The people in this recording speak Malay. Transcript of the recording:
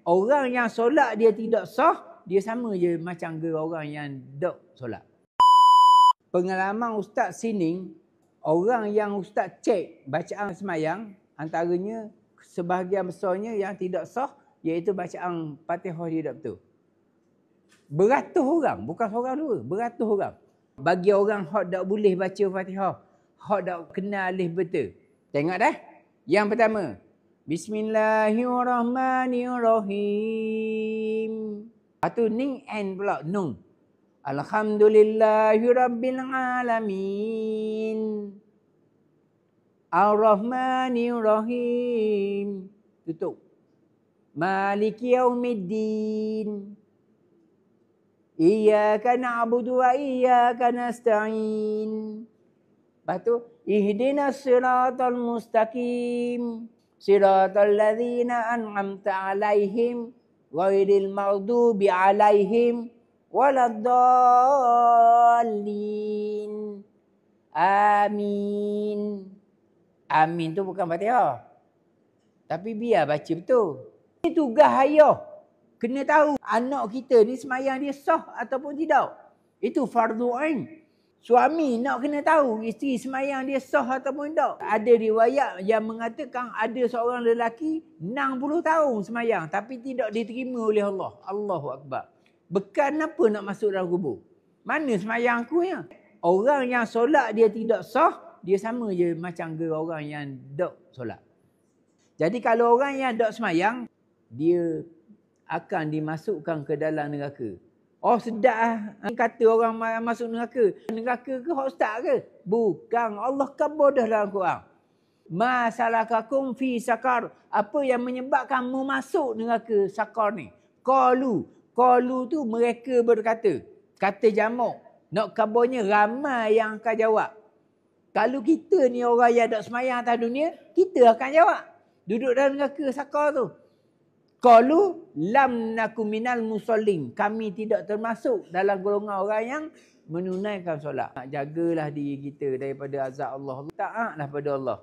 Orang yang solat dia tidak sah, dia sama je macam orang yang dok solat. Pengalaman Ustaz Sining, orang yang Ustaz cek bacaan semayang, antaranya sebahagian besarnya yang tidak sah, iaitu bacaan Fatihah dia tak betul. Beratus orang, bukan seorang dua, beratus orang. Bagi orang hak tak boleh baca Fatihah, hak tak kenal alif betul. Tengok dah. Yang pertama, Bismillahirrahmanirrahim. Lepas ning and pula, nung. Alhamdulillahirabbil alamin. Ar-Rahmanirrahim. Tutup. Maliki yaumiddin. Iyyaka na'budu wa iyyaka nasta'in. Lepas tu, ihdinas siratal mustaqim. Siratal ladzina an'amta alaihim. Ghairil maghdubi alaihim. Waladdallin. Amin. Amin tu bukan Fatihah. Tapi biar baca betul. Ini tugas ayah. Kena tahu anak kita ni semayang dia sah ataupun tidak. Itu fardu ain. Suami nak kena tahu isteri semayang dia sah ataupun tidak. Ada riwayat yang mengatakan ada seorang lelaki 60 tahun semayang tapi tidak diterima oleh Allah. Allahu Akbar. Bekan apa nak masuk dalam kubur? Mana semayang aku ya? Orang yang solat dia tidak sah, dia sama je macam orang yang tak solat. Jadi kalau orang yang tak semayang, dia akan dimasukkan ke dalam neraka. Oh sedap lah. Kata orang masuk neraka. Neraka ke hak ustaz ke? Bukan. Allah khabar dah dalam Quran. Ma salakakum fi sakar. Apa yang menyebabkan kamu masuk neraka sakar ni? Qalu. Qalu tu mereka berkata. Kata jamak. Nak khabarnya ramai yang akan jawab. Kalau kita ni orang yang tak semayang atas dunia, kita akan jawab. Duduk dalam neraka sakar tu. Qalu lam nakum minal musallin. Kami tidak termasuk dalam golongan orang yang menunaikan solat. Jagalah diri kita daripada azab Allah. Taatlah pada Allah.